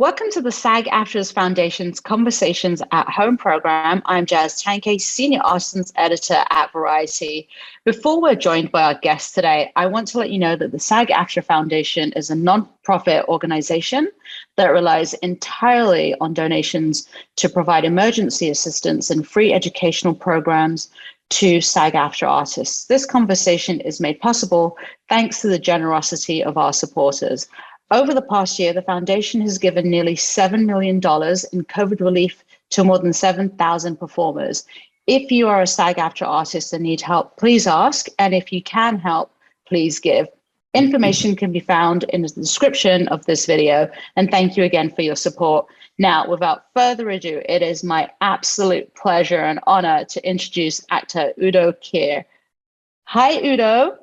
Welcome to the SAG-AFTRA Foundation's Conversations at Home program. I'm Jazz Tangcay, Senior Artists Editor at Variety. Before we're joined by our guest today, I want to let you know that the SAG-AFTRA Foundation is a non-profit organization that relies entirely on donations to provide emergency assistance and free educational programs to SAG-AFTRA artists. This conversation is made possible thanks to the generosity of our supporters. Over the past year, the foundation has given nearly $7 million in COVID relief to more than 7,000 performers. If you are a SAG-AFTRA artist and need help, please ask. And if you can help, please give. Information can be found in the description of this video. And thank you again for your support. Now, without further ado, it is my absolute pleasure and honor to introduce actor Udo Kier. Hi, Udo.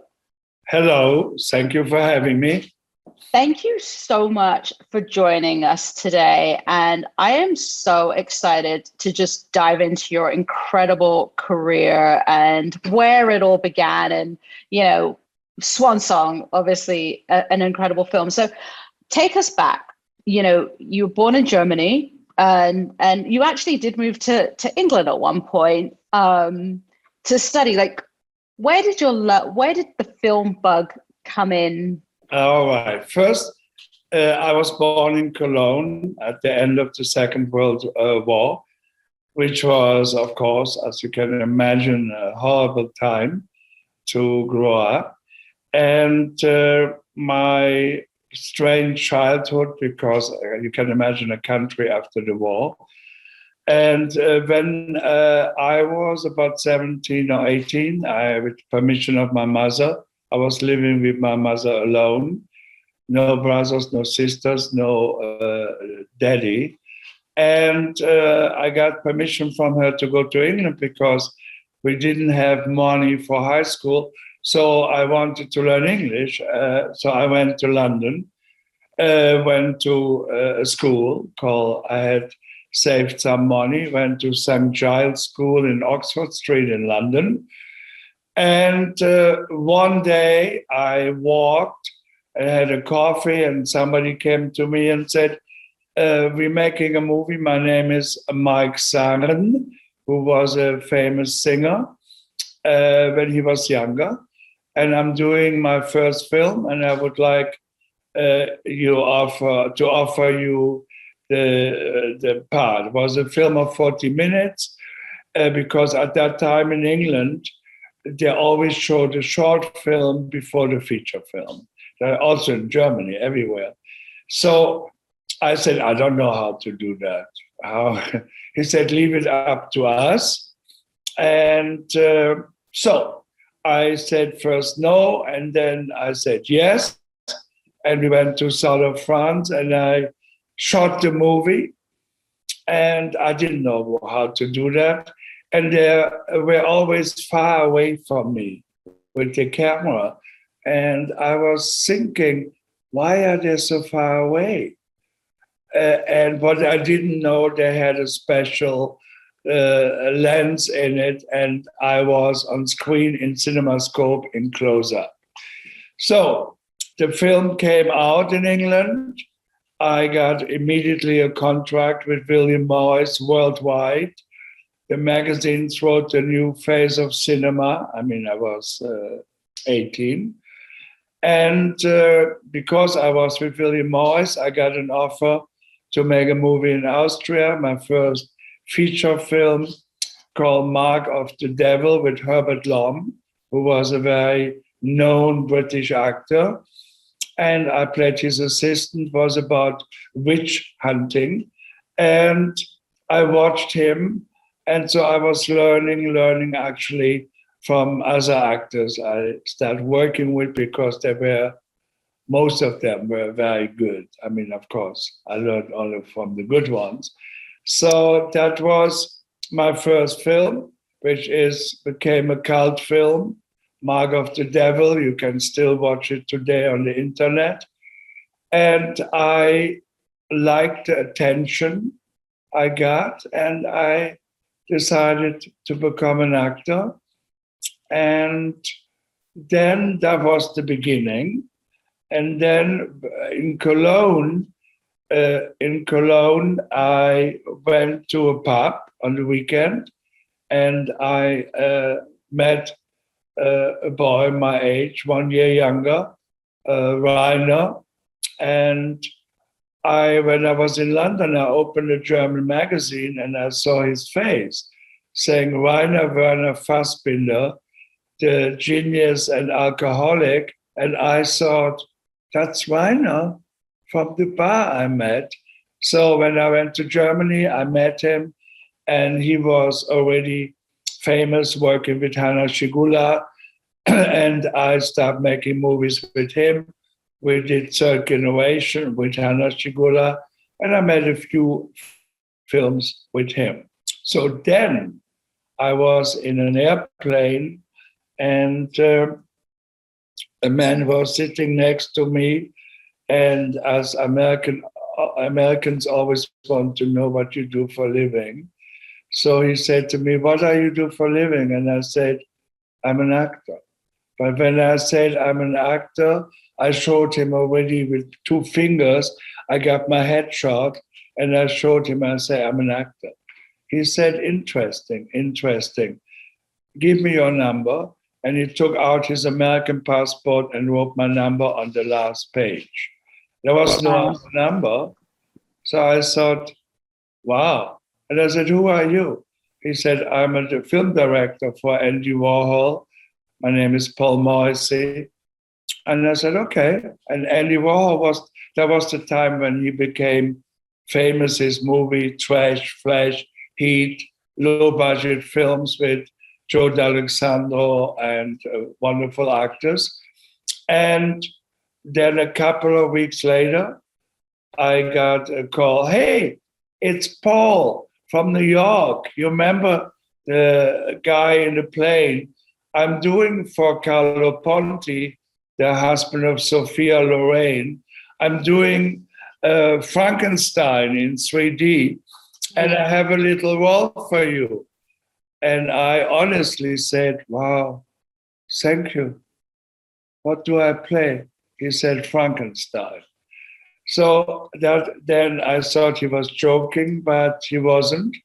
Hello. Thank you for having me. Thank you so much for joining us today. And I am so excited to just dive into your incredible career and where it all began. And, you know, Swan Song, obviously an incredible film. So take us back. You know, you were born in Germany and you actually did move to England at one point to study. Like, where did the film bug come in? All right. First, I was born in Cologne at the end of the Second World War, which was, of course, as you can imagine, a horrible time to grow up. And my strange childhood, because you can imagine a country after the war. And when I was about 17 or 18, with permission of my mother, I was living with my mother alone, no brothers, no sisters, no daddy. And I got permission from her to go to England because we didn't have money for high school. So I wanted to learn English. So I went to London, went to a school called, I had saved some money, went to St. Giles School in Oxford Street in London. And one day I walked and had a coffee and somebody came to me and said, we're making a movie. My name is Mike Saren, who was a famous singer when he was younger. And I'm doing my first film and I would like to offer you the part. It was a film of 40 minutes because at that time in England, they always showed a short film before the feature film. Also in Germany, everywhere. So I said, I don't know how to do that. He said, leave it up to us. And so I said first no, and then I said yes. And we went to south of France and I shot the movie. And I didn't know how to do that. And they were always far away from me with the camera. And I was thinking, why are they so far away? But I didn't know they had a special lens in it. And I was on screen in CinemaScope in close-up. So the film came out in England. I got immediately a contract with William Morris worldwide. The magazines wrote a new phase of cinema. I mean, I was 18. And because I was with William Morris, I got an offer to make a movie in Austria, my first feature film called Mark of the Devil with Herbert Lom, who was a very known British actor. And I played his assistant. It was about witch hunting. And I watched him. And so I was learning actually from other actors I started working with because most of them were very good. I mean, of course, I learned only from the good ones. So that was my first film, which became a cult film, Mark of the Devil. You can still watch it today on the internet. And I liked the attention I got, and I decided to become an actor. And then that was the beginning. And then in Cologne, in Cologne, I went to a pub on the weekend, and I met a boy my age, 1 year younger, Rainer. And when I was in London, I opened a German magazine and I saw his face saying Rainer Werner Fassbinder, the genius and alcoholic. And I thought, that's Rainer from the bar I met. So when I went to Germany, I met him, and he was already famous working with Hanna Schigula. And I started making movies with him. We did Third Generation with Hanna Schigula, and I made a few films with him. So then I was in an airplane, and a man was sitting next to me. And as Americans always want to know what you do for a living. So he said to me, what do you do for a living? And I said, I'm an actor. But when I said I'm an actor, I showed him already with 2 fingers. I got my head shot, and I showed him, I said, I'm an actor. He said, interesting. Give me your number. And he took out his American passport and wrote my number on the last page. There was no number. So I thought, wow. And I said, who are you? He said, I'm a film director for Andy Warhol. My name is Paul Morrissey. And I said, okay. And Andy Warhol that was the time when he became famous, his movie, Trash, Flash, Heat, low-budget films with Joe D'Alexandro and wonderful actors. And then a couple of weeks later, I got a call. Hey, it's Paul from New York. You remember the guy in the plane? I'm doing for Carlo Ponti, the husband of Sophia Loren. I'm doing Frankenstein in 3D, and I have a little role for you. And I honestly said, wow, thank you. What do I play? He said, Frankenstein. So then I thought he was joking, but he wasn't.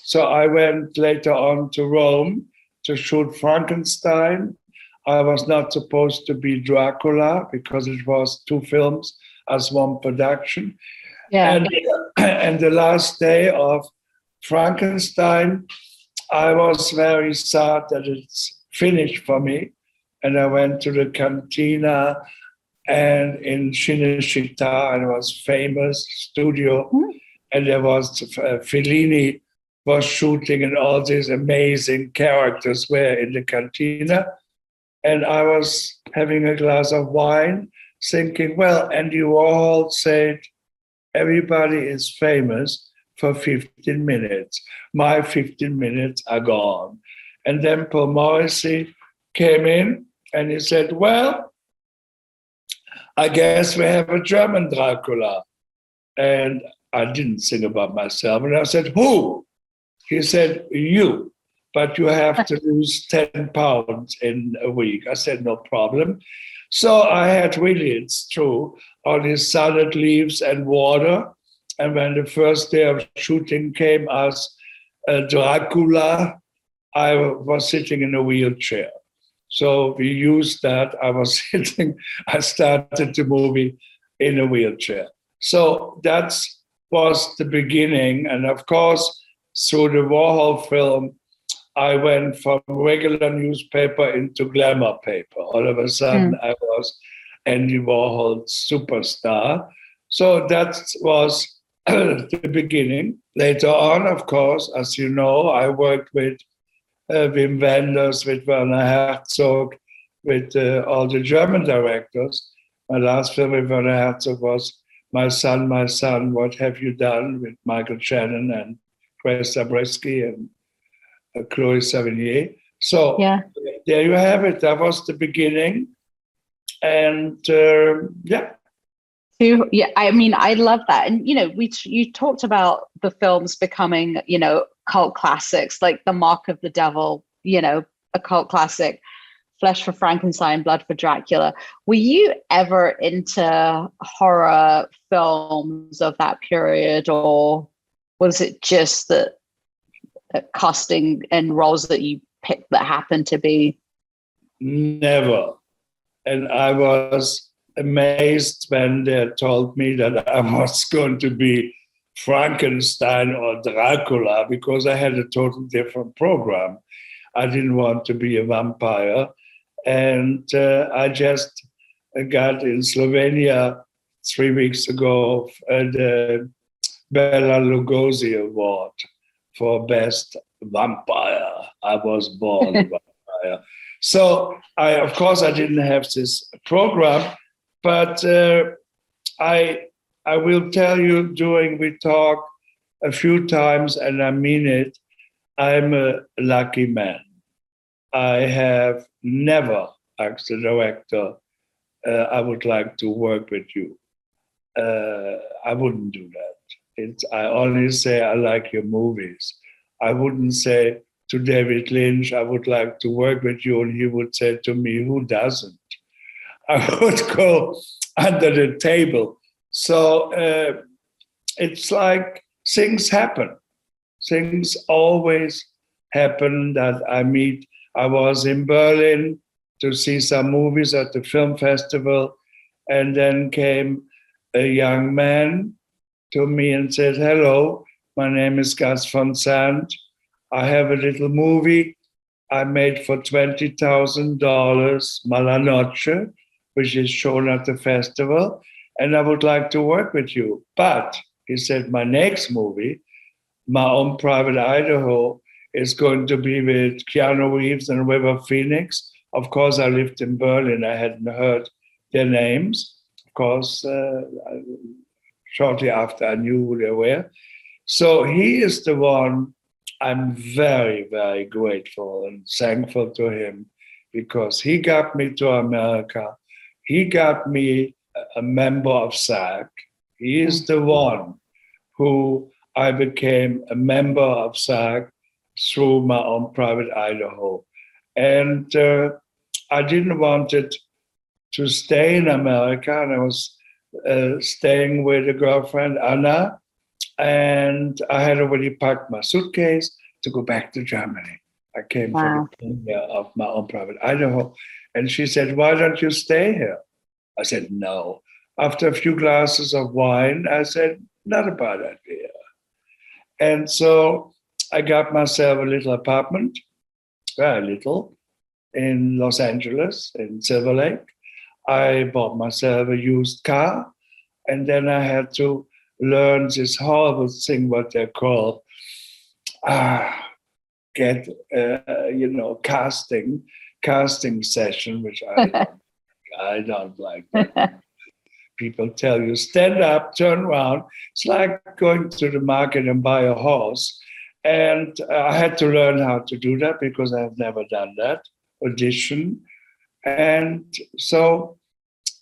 So I went later on to Rome to shoot Frankenstein. I was not supposed to be Dracula because it was 2 films as one production. Yeah. And the last day of Frankenstein, I was very sad that it's finished for me. And I went to the cantina and in Cinecittà, and it was famous studio. And there was Fellini was shooting, and all these amazing characters were in the cantina. And I was having a glass of wine, thinking, well, Andy Warhol said, everybody is famous for 15 minutes. My 15 minutes are gone. And then Paul Morrissey came in and he said, well, I guess we have a German Dracula. And I didn't think about myself. And I said, who? He said, you. But you have to lose 10 pounds in a week. I said, no problem. So I had really, it's true, all these salad leaves and water. And when the first day of shooting came as Dracula, I was sitting in a wheelchair. So we used that. I started the movie in a wheelchair. So that was the beginning. And of course, through the Warhol film, I went from regular newspaper into glamour paper. All of a sudden, I was Andy Warhol's superstar. So that was the beginning. Later on, of course, as you know, I worked with Wim Wenders, with Werner Herzog, with all the German directors. My last film with Werner Herzog was My Son, What Have You Done? With Michael Shannon and Grace Zabriskie and Chloe Sevigny. So there you have it. That was the beginning. And Yeah, I mean, I love that. And, you talked about the films becoming, cult classics, like The Mark of the Devil, a cult classic. Flesh for Frankenstein, Blood for Dracula. Were you ever into horror films of that period, or was it just that casting and roles that you picked that happened to be? Never. And I was amazed when they told me that I was going to be Frankenstein or Dracula, because I had a totally different program. I didn't want to be a vampire. And I just got in Slovenia 3 weeks ago the Bela Lugosi Award for Best Vampire. I was born a vampire. So, of course, I didn't have this program, but I will tell you during we talk a few times, and I mean it, I'm a lucky man. I have never asked the director, I would like to work with you. I wouldn't do that. I only say, I like your movies. I wouldn't say to David Lynch, I would like to work with you, and he would say to me, who doesn't? I would go under the table. So it's like things happen. Things always happen that I meet. I was in Berlin to see some movies at the film festival, and then came a young man to me and said, hello, my name is Gus von Sant. I have a little movie I made for $20,000, Mala Noche, which is shown at the festival, and I would like to work with you. But, he said, my next movie, My Own Private Idaho, is going to be with Keanu Reeves and River Phoenix. Of course, I lived in Berlin. I hadn't heard their names. Of course, shortly after I knew who they were. So he is the one I'm very, very grateful and thankful to him, because he got me to America. He got me a member of SAG. He is the one who I became a member of SAG through My Own Private Idaho. And I didn't want it to stay in America, and I was staying with a girlfriend, Anna, and I had already packed my suitcase to go back to Germany. I came from the premiere of My Own Private Idaho, and she said, why don't you stay here? I said, no. After a few glasses of wine, I said, not a bad idea. And so I got myself a little apartment, very little, in Los Angeles, in Silver Lake. I bought myself a used car, and then I had to learn this horrible thing, what they call, casting session, which I don't like that. People tell you, stand up, turn around. It's like going to the market and buy a horse. And I had to learn how to do that, because I have never done that, audition. And so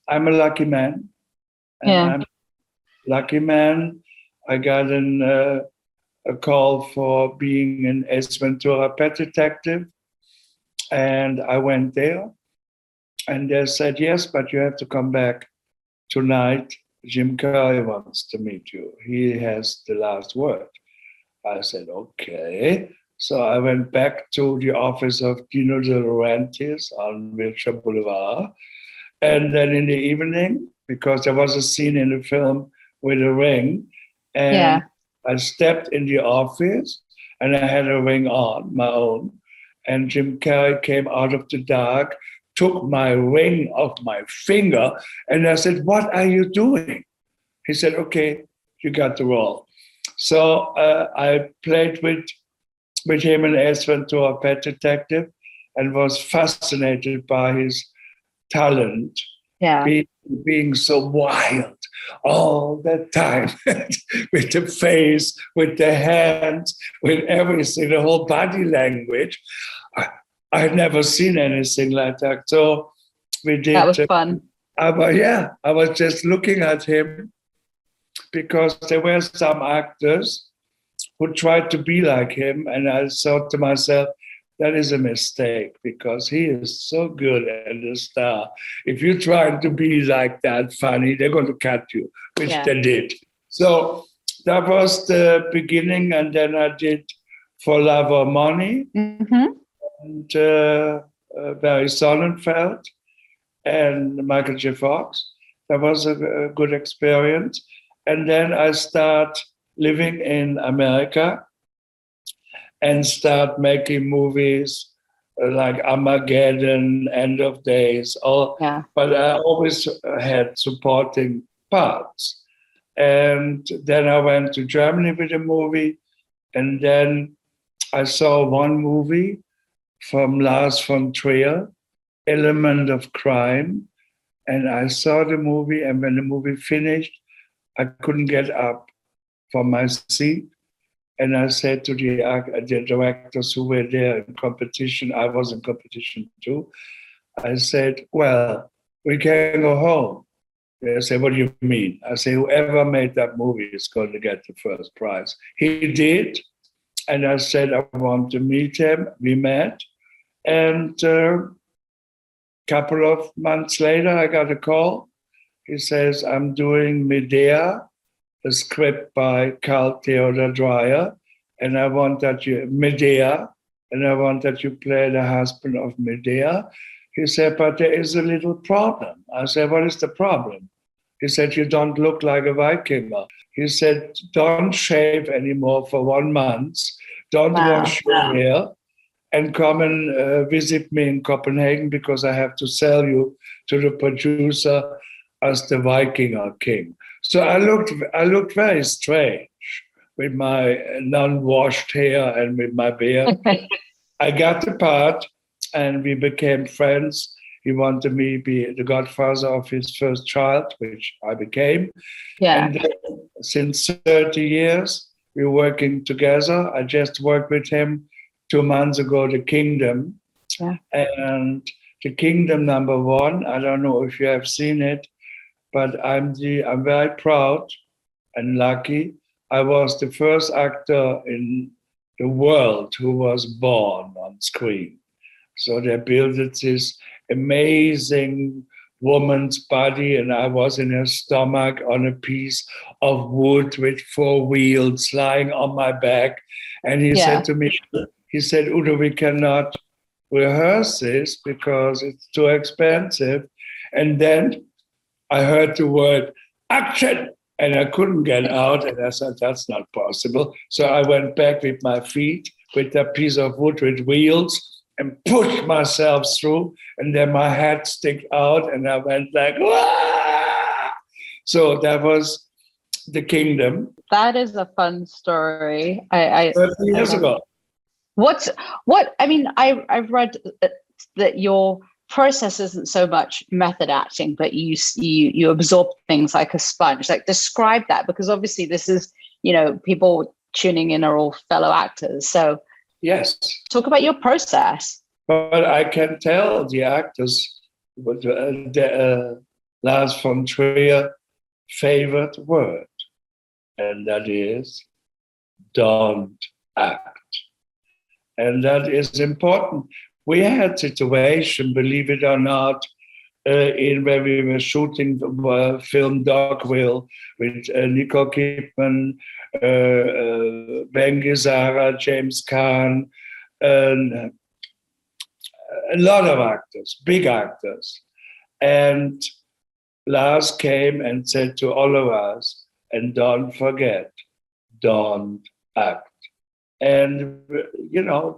I'm a lucky man. I'm a lucky man. I got a call for being an Ace Ventura Pet Detective. And I went there. And they said, yes, but you have to come back tonight. Jim Carrey wants to meet you. He has the last word. I said, okay. So I went back to the office of Dino De Laurentiis on Wilshire Boulevard. And then in the evening, because there was a scene in the film with a ring, and I stepped in the office and I had a ring on, my own. And Jim Carrey came out of the dark, took my ring off my finger, and I said, what are you doing? He said, okay, you got the role. So I played with him in Ace Ventura Pet Detective, and was fascinated by his talent, being so wild all the time, with the face, with the hands, with everything, the whole body language. I've never seen anything like that. So we did. That was fun. I was just looking at him, because there were some actors who tried to be like him. And I thought to myself, that is a mistake because he is so good and a star. If you're trying to be like that funny, they're going to cut you, which they did. So that was the beginning. And then I did For Love or Money and Barry Sonnenfeld and Michael J. Fox. That was a good experience. And then I start living in America and start making movies like Armageddon, End of Days, but I always had supporting parts. And then I went to Germany with a movie, and then I saw one movie from Lars von Trier, Element of Crime, and I saw the movie, and when the movie finished, I couldn't get up from my seat. And I said to the directors who were there in competition, I was in competition too, I said, well, we can go home. They said, what do you mean? I said, whoever made that movie is going to get the first prize. He did. And I said, I want to meet him. We met. And a couple of months later, I got a call. He says, I'm doing Medea, a script by Carl Theodor Dreyer, and I want that you play the husband of Medea. He said, but there is a little problem. I said, what is the problem? He said, you don't look like a Vikinger. He said, don't shave anymore for 1 month, don't wash your hair, and come and visit me in Copenhagen because I have to sell you to the producer as the Vikinger king. So I looked very strange with my non-washed hair and with my beard. I got the part and we became friends. He wanted me to be the godfather of his first child, which I became. Yeah. And then, since 30 years, we're working together. I just worked with him 2 months ago, The Kingdom. Yeah. And The Kingdom #1, I don't know if you have seen it, but I'm very proud and lucky. I was the first actor in the world who was born on screen. So they built this amazing woman's body, and I was in her stomach on a piece of wood with 4 wheels lying on my back. And he said to me, he said, Udo, we cannot rehearse this because it's too expensive. And then I heard the word action, and I couldn't get out. And I said, that's not possible. So I went back with my feet, with that piece of wood with wheels, and pushed myself through. And then my head stick out, and I went like, Wah! So that was The Kingdom. That is a fun story. 30 years ago. I've read that your process isn't so much method acting, but you absorb things like a sponge. Like, describe that, because obviously this is, people tuning in are all fellow actors. So yes, talk about your process. But I can tell the actors what Lars von Trier favorite word, and that is don't act. And that is important. We had situation, believe it or not, in where we were shooting the film Dogville with Nicole Kidman, Ben Gazzara, James Caan, and a lot of actors, big actors. And Lars came and said to all of us, and don't forget, don't act. And,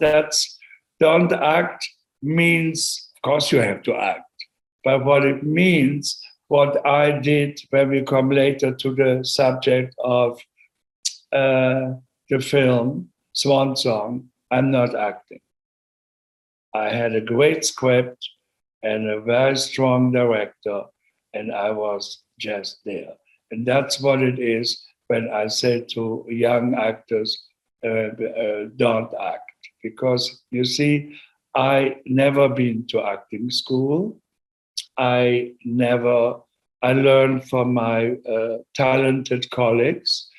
that's don't act means, of course, you have to act. But what it means, what I did when we come later to the subject of the film, Swan Song, I'm not acting. I had a great script and a very strong director, and I was just there. And that's what it is when I say to young actors, don't act. Because, you see, I never been to acting school. I learned from my talented colleagues,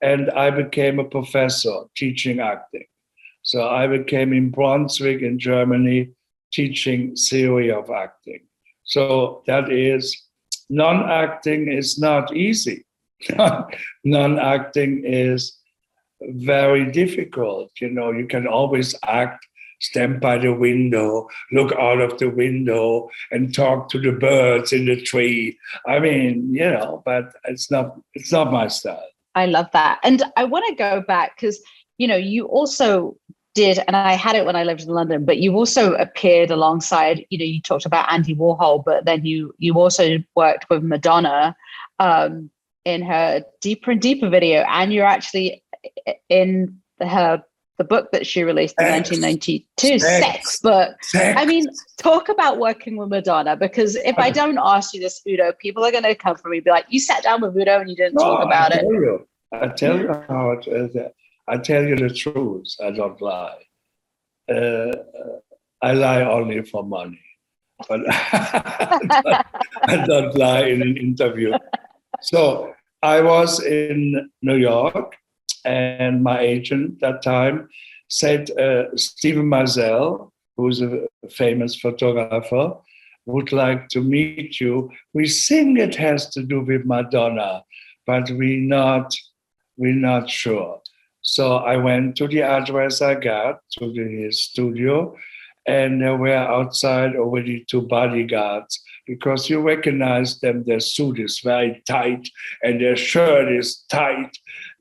and I became a professor teaching acting. So I became in Brunswick in Germany teaching theory of acting. So that is, non-acting is not easy. Non-acting is very difficult. You can always act, stand by the window, look out of the window and talk to the birds in the tree. I mean, but it's not my style. I love that. And I want to go back because, you also did, and I had it when I lived in London, but you also appeared alongside, you talked about Andy Warhol, but then you also worked with Madonna in her Deeper and Deeper video, and you're actually in the book that she released in 1992, Sex book. I mean, talk about working with Madonna, because if I don't ask you this, Udo, people are going to come for me and be like, you sat down with Udo and you didn't talk about it. I tell you how it is. I tell you the truth. I don't lie. I lie only for money, but I don't lie in an interview. So I was in New York, and my agent that time said, Steven Meisel, who's a famous photographer, would like to meet you. We think it has to do with Madonna, but we're not sure. So I went to the address I got to his studio, and there were outside already 2 bodyguards, because you recognize them. Their suit is very tight and their shirt is tight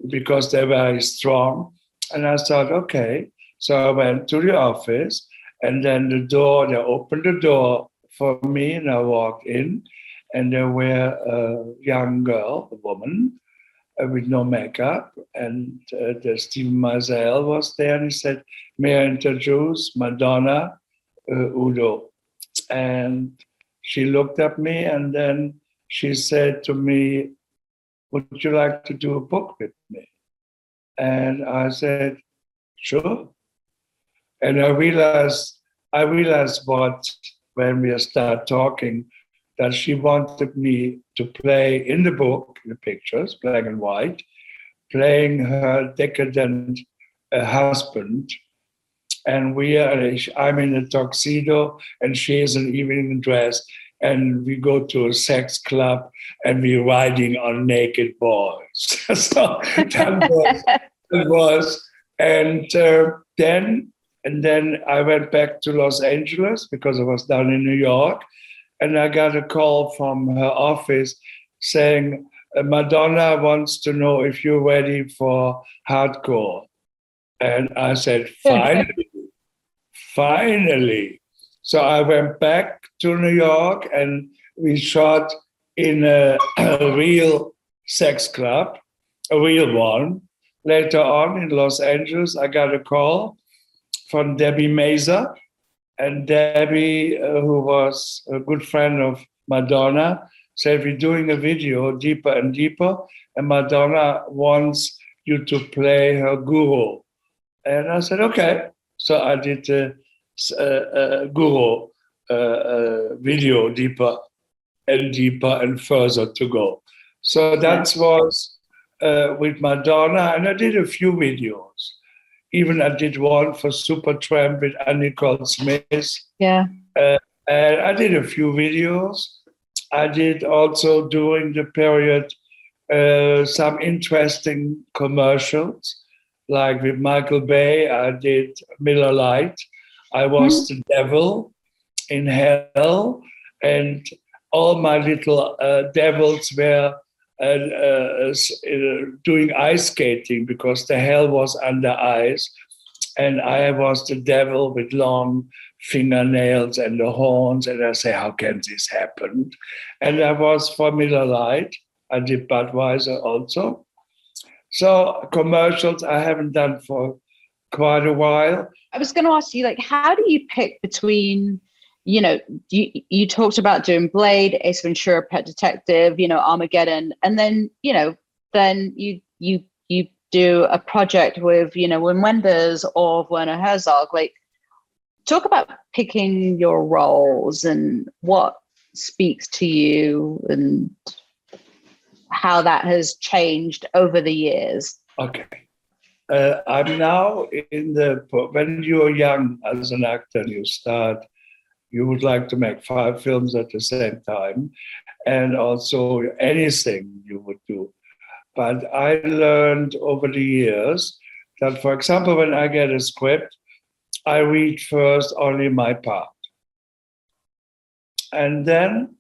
because they're very strong. And I thought, okay. So I went to the office, and then they opened the door for me, and I walked in, and there were a young girl, a woman, with no makeup, and the Steven Meisel was there, and he said, may I introduce Madonna, Udo? And she looked at me, and then she said to me, would you like to do a book with me? And I said, sure. And I realized when we started talking, that she wanted me to play in the book, the pictures, black and white, playing her decadent husband. And I'm in a tuxedo, and she is in evening dress, and we go to a sex club, and we're riding on naked boys. So that was, and then I went back to Los Angeles because I was down in New York. And I got a call from her office saying, Madonna wants to know if you're ready for hardcore. And I said, finally. So I went back to New York, and we shot in a real sex club, a real one. Later on in Los Angeles, I got a call from Debbie Mazur. And Debbie, who was a good friend of Madonna, said, we're doing a video, Deeper and Deeper, and Madonna wants you to play her guru. And I said, okay. So I did a guru video, Deeper and Further to Go. So that was with Madonna, and I did a few videos. Even I did one for Supertramp with Nicole Smith. Yeah. And I did a few videos. I did also, during the period, some interesting commercials. Like with Michael Bay, I did Miller Lite. I was the devil in hell, and all my little devils were doing ice skating because the hell was under ice, and I was the devil with long fingernails and the horns, and I say, how can this happen? And I was for Miller Lite. I did Budweiser also. So commercials I haven't done for quite a while. I was going to ask you, how do you pick between, you talked about doing Blade, Ace Ventura, Pet Detective, Armageddon, and then, then you do a project with, Wim Wenders or Werner Herzog. Talk about picking your roles and what speaks to you and how that has changed over the years. Okay. I'm now when you're young as an actor, you would like to make 5 films at the same time, and also anything you would do. But I learned over the years that, for example, when I get a script, I read first only my part. And then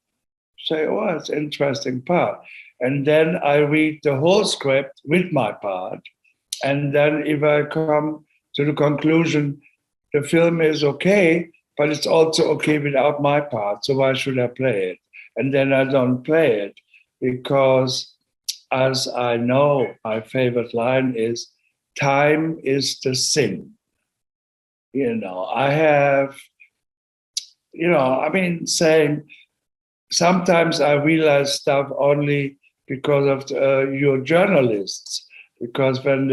say, oh, it's an interesting part. And then I read the whole script with my part. And then if I come to the conclusion, the film is okay, but it's also okay without my part. So why should I play it? And then I don't play it because, as I know, my favorite line is, time is the sin. I have, saying sometimes I realize stuff only because of your journalists. Because when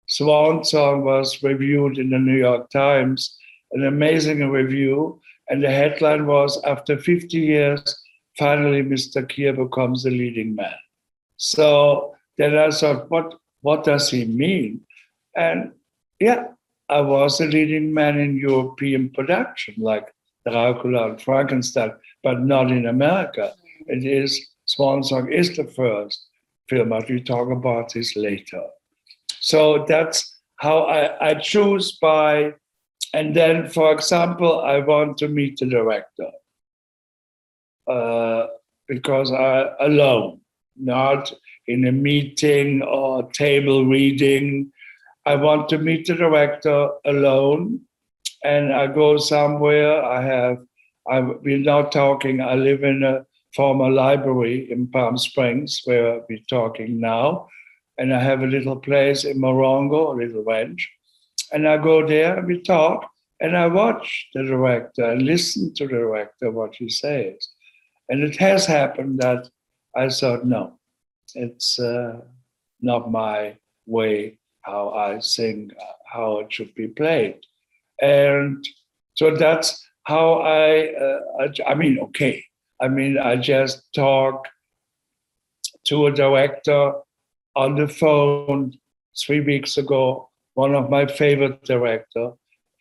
Swan Song was reviewed in the New York Times, an amazing review, and the headline was, after 50 years, finally Mr. Kier becomes the leading man. So then I thought, what does he mean? And yeah, I was a leading man in European production, like Dracula and Frankenstein, but not in America. Swan Song is the first film, but we talk about this later. So that's how I choose by, and then, for example, I want to meet the director because I'm alone, not in a meeting or table reading. I want to meet the director alone, and I go somewhere. We're now talking, I live in a former library in Palm Springs, where we're talking now. And I have a little place in Morongo, a little ranch. And I go there and we talk, and I watch the director and listen to the director, what he says. And it has happened that I thought, no, it's not my way how I think, how it should be played. And so that's how I just talk to a director on the phone 3 weeks ago, one of my favorite director,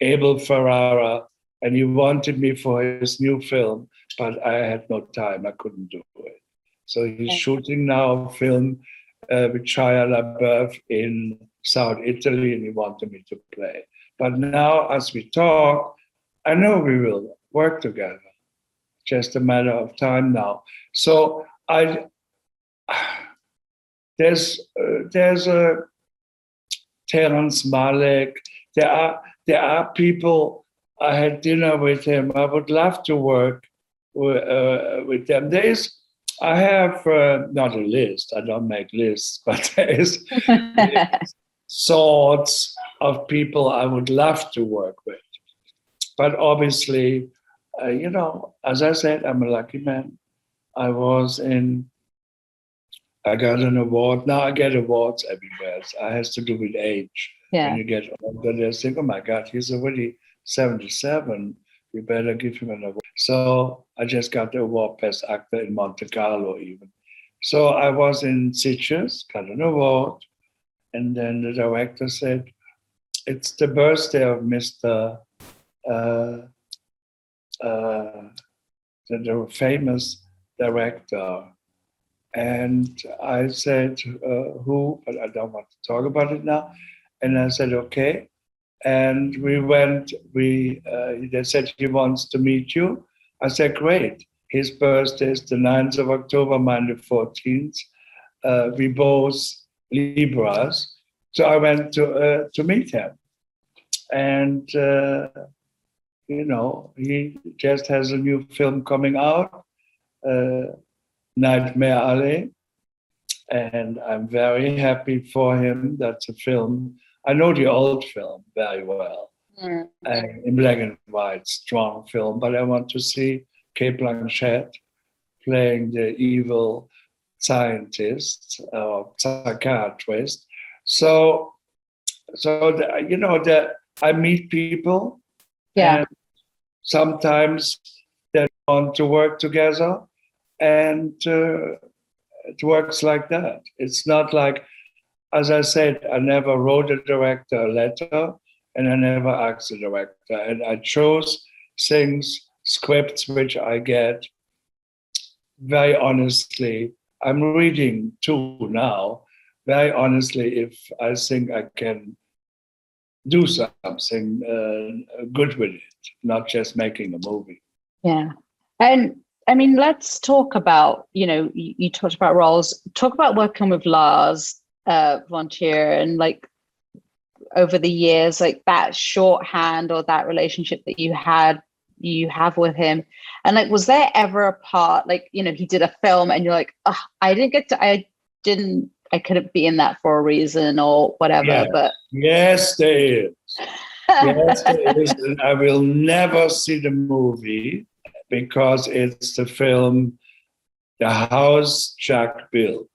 Abel Ferrara, and he wanted me for his new film, but I had no time, I couldn't do it. So he's shooting now a film with Shia LaBeouf in South Italy, and he wanted me to play. But now, as we talk, I know we will work together. Just a matter of time now. So there's a Terrence Malick. There are people. I had dinner with him. I would love to work with them. I have not a list. I don't make lists, but there is sorts of people I would love to work with. But obviously, as I said, I'm a lucky man. I got an award. Now I get awards everywhere. It has to do with age. Yeah. When you get older, they think, oh my God, he's already 77. We better give him an award. So I just got the award Best Actor in Monte Carlo even. So I was in Sitges, got an award. And then the director said, it's the birthday of Mr. The famous director. And I said, who? But I don't want to talk about it now. And I said, okay. And we went, they said he wants to meet you. I said, great. His birthday is the 9th of October, mine the 14th. We both Libras. So I went to meet him. And, he just has a new film coming out, Nightmare Alley, and I'm very happy for him. That's a film. I know the old film very well, in black and white, strong film, but I want to see Cate Blanchett playing the evil scientist or psychiatrist. So I meet people, and sometimes they want to work together. And it works like that. It's not like as I said, I never wrote a director a letter, and I never asked the director. And I chose scripts which I get very honestly. I'm reading two now, very honestly, if I think I can do something good with it, not just making a movie. Yeah. And I mean, let's talk about, you talked about roles, talk about working with Lars von Trier and like over the years, like that shorthand or that relationship that you have with him. And like, was there ever a part, like, he did a film and you're like, oh, I couldn't be in that for a reason or whatever, yes. but. Yes, there is. Yes, there is. And I will never see the movie because it's the film, The House Jack Built.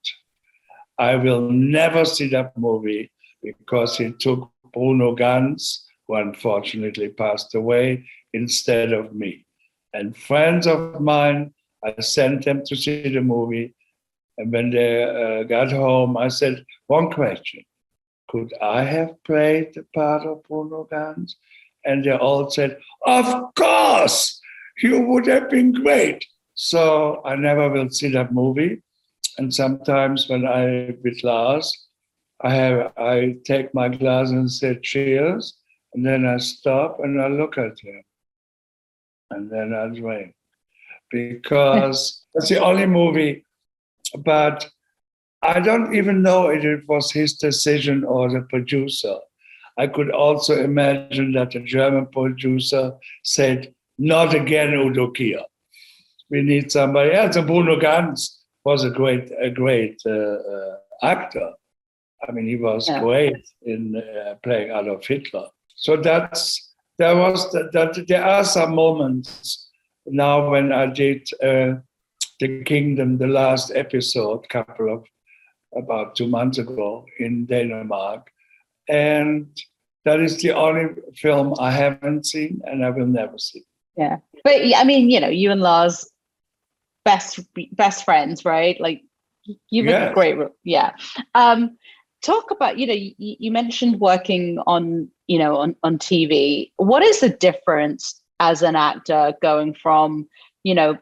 I will never see that movie because he took Bruno Ganz, who unfortunately passed away, instead of me. And friends of mine, I sent them to see the movie. And when they got home, I said, one question. Could I have played the part of Bruno Ganz? And they all said, of course, you would have been great. So I never will see that movie. And sometimes when I with Lars, I take my glass and say cheers, and then I stop and I look at him. And then I drink. Because that's the only movie, but I don't even know if it was his decision or the producer. I could also imagine that the German producer said, not again Udo Kier. We need somebody else. And Bruno Ganz was a great actor. I mean, he was great in playing Adolf Hitler. So there are some moments now when I did The Kingdom, the last episode, about 2 months ago in Denmark. And that is the only film I haven't seen and I will never see. Yeah. But I mean, you and Lars, best friends, right? Like you've been great. Yeah. Talk about, you mentioned working on TV. What is the difference as an actor going from, doing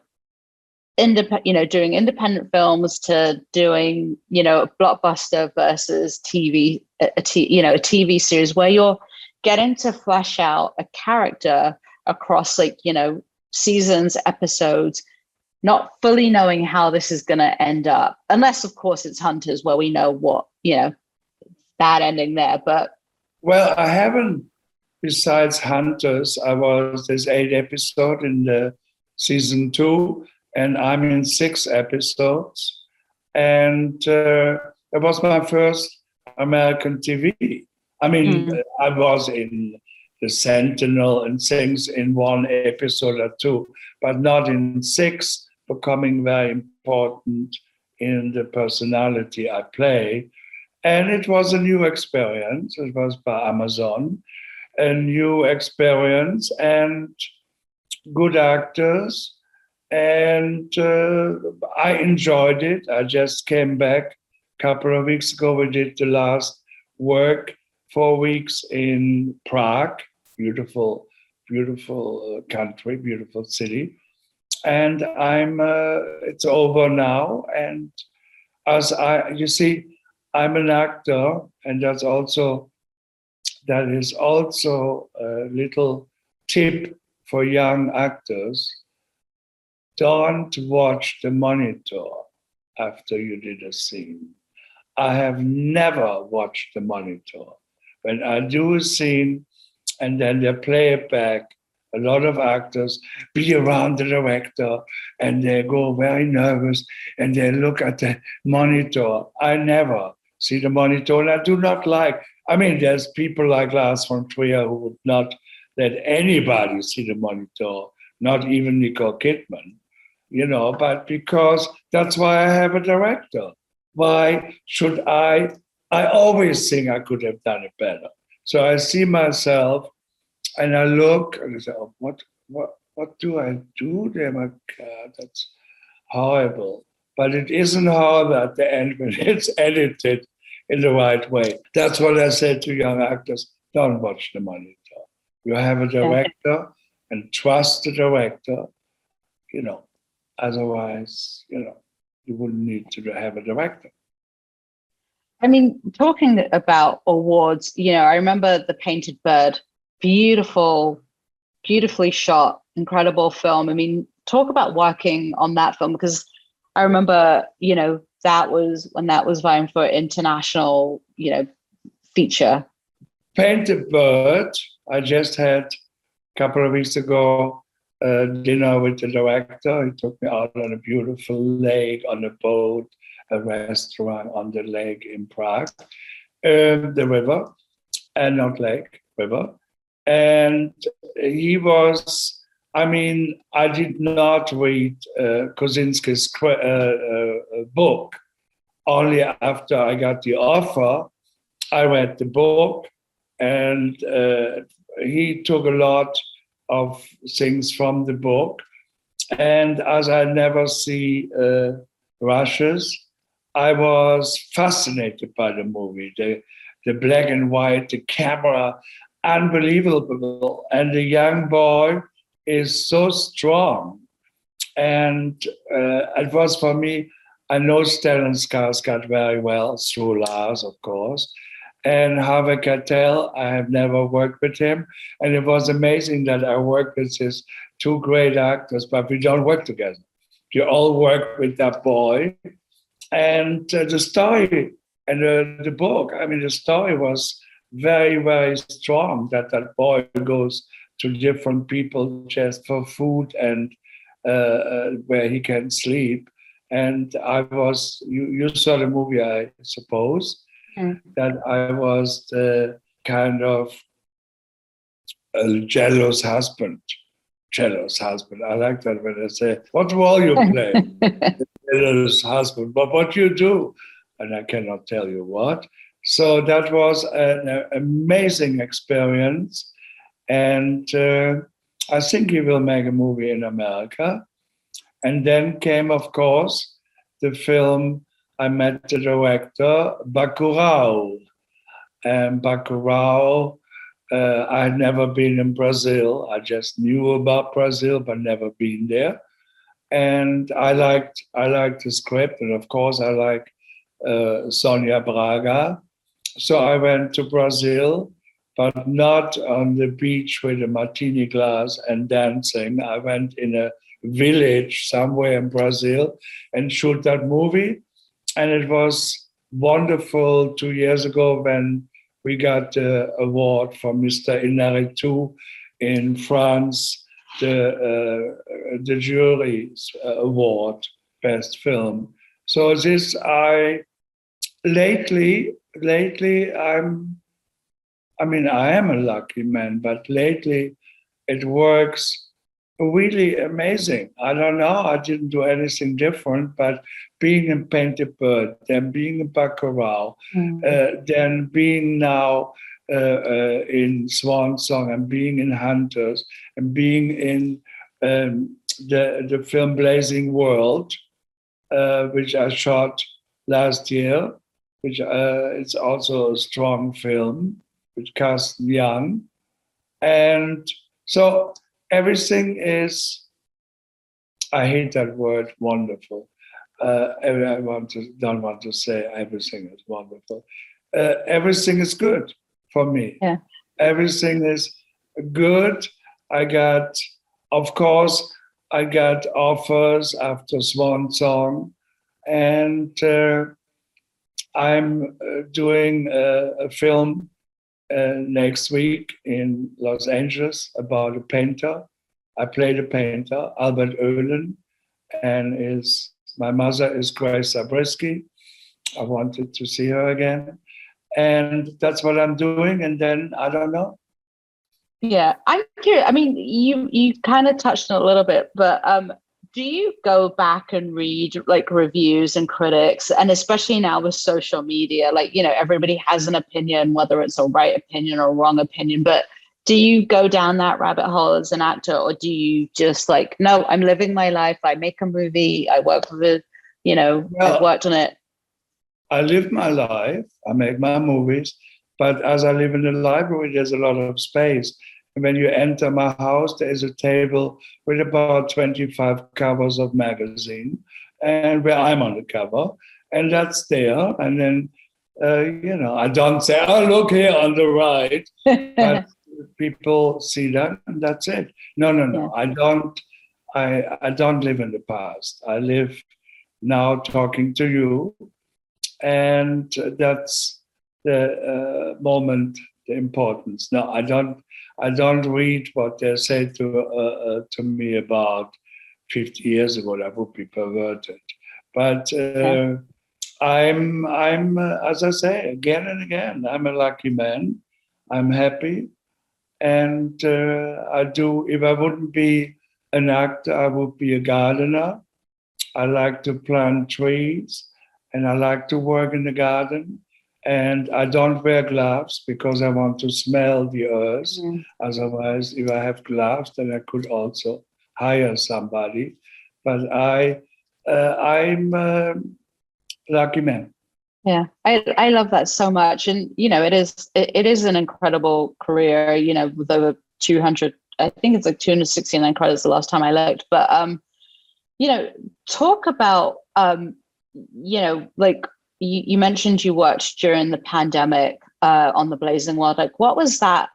independent films to doing, a blockbuster versus a TV series where you're getting to flesh out a character across seasons, episodes, not fully knowing how this is going to end up, unless of course it's Hunters where we know what, bad ending there. But well, I haven't, besides Hunters, I was this 8 episode in the season 2, and I'm in 6 episodes. And it was my first American TV. I mean, I was in The Sentinel and things in 1 episode or 2, but not in 6, becoming very important in the personality I play. And it was a new experience. It was by Amazon, a new experience and good actors. And I enjoyed it. I just came back a couple of weeks ago. We did the last work 4 weeks in Prague, beautiful country, beautiful city. And it's over now. And I'm an actor, and that is also a little tip for young actors. Don't watch the monitor after you did a scene. I have never watched the monitor. When I do a scene and then they play it back, a lot of actors be around the director and they go very nervous and they look at the monitor. I never see the monitor, and I do not like. I mean, there's people like Lars von Trier who would not let anybody see the monitor, not even Nicole Kidman, but because that's why I have a director. Why should I always think I could have done it better. So I see myself and I look and I say, oh, what do I do there? My God, that's horrible. But it isn't horrible at the end when it's edited. in the right way. That's what I say to young actors: don't watch the monitor. You have a director, and trust the director. Otherwise, you wouldn't need to have a director. I mean, talking about awards, I remember The Painted Bird, beautifully shot, incredible film. I mean, talk about working on that film, because I remember, that was when that was vying for international, feature. Painted Bird, I just had a couple of weeks ago dinner with the director. He took me out on a beautiful lake, on a boat, a restaurant on the lake in Prague, the river, and not lake, river. And he was, I did not read Kosinski's book. Only after I got the offer, I read the book, and he took a lot of things from the book. And as I never see rushes, I was fascinated by the movie. The black and white, the camera, unbelievable. And the young boy is so strong. And it was for me, I know Stellan Skarsgård very well through Lars, of course. And Harvey Keitel, I have never worked with him. And it was amazing that I worked with his two great actors, but we don't work together. You all work with that boy. And the story and the book, the story was very, very strong, that boy goes to different people just for food and where he can sleep. And I was, you saw the movie, I suppose, that I was the kind of a jealous husband. I like that when they say, what role you play? Jealous husband, but what you do? And I cannot tell you what. So that was an amazing experience. And I think he will make a movie in America. And then came, of course, the film. I met the director, Bacurau. And Bacurau, I had never been in Brazil. I just knew about Brazil, but never been there. And I liked the script, and of course I like Sonia Braga. So I went to Brazil, but not on the beach with a martini glass and dancing. I went in a village somewhere in Brazil and shoot that movie. And it was wonderful 2 years ago when we got the award from Mr. Inarritu in France, the jury's award, best film. So this lately I am a lucky man, but lately it works really amazing. I don't know, I didn't do anything different, but being in Painted Bird, then being in Bacurau, then being now in Swan Song, and being in Hunters, and being in the film Blazing World, which I shot last year, which it's also a strong film, which cast young. And so everything is, I hate that word, wonderful. I don't want to say everything is wonderful. Everything is good for me. Yeah. Everything is good. I got offers after Swan Song, and I'm doing a film next week in Los Angeles about a painter. I played a painter, Albert Oehlen, and my mother is Grace Zabriskie. I wanted to see her again. And that's what I'm doing. And then I don't know. Yeah, I'm curious. I mean, you kind of touched on it a little bit, but do you go back and read like reviews and critics, and especially now with social media, like, everybody has an opinion, whether it's a right opinion or a wrong opinion, but do you go down that rabbit hole as an actor, or do you just like, no, I'm living my life, I make a movie, I work with it, I've worked on it? I live my life, I make my movies, but as I live in the library, there's a lot of space. And when you enter my house, there is a table with about 25 covers of magazine, and where I'm on the cover, and that's there. And then, I don't say, oh, look here on the right, but people see that, and that's it. No. Yeah. I don't live in the past. I live now talking to you, and that's the moment, the importance. No, I don't read what they say to me about 50 years ago. That would be perverted. But I'm as I say again and again, I'm a lucky man. I'm happy, and I do. If I wouldn't be an actor, I would be a gardener. I like to plant trees, and I like to work in the garden. And I don't wear gloves because I want to smell the earth. Mm. Otherwise, if I have gloves, then I could also hire somebody. But I'm a lucky man. Yeah, I love that so much. And, it is an incredible career, with over 200, I think it's like 269 credits the last time I looked. But, talk about, like you mentioned you worked during the pandemic on The Blazing World. Like, what was that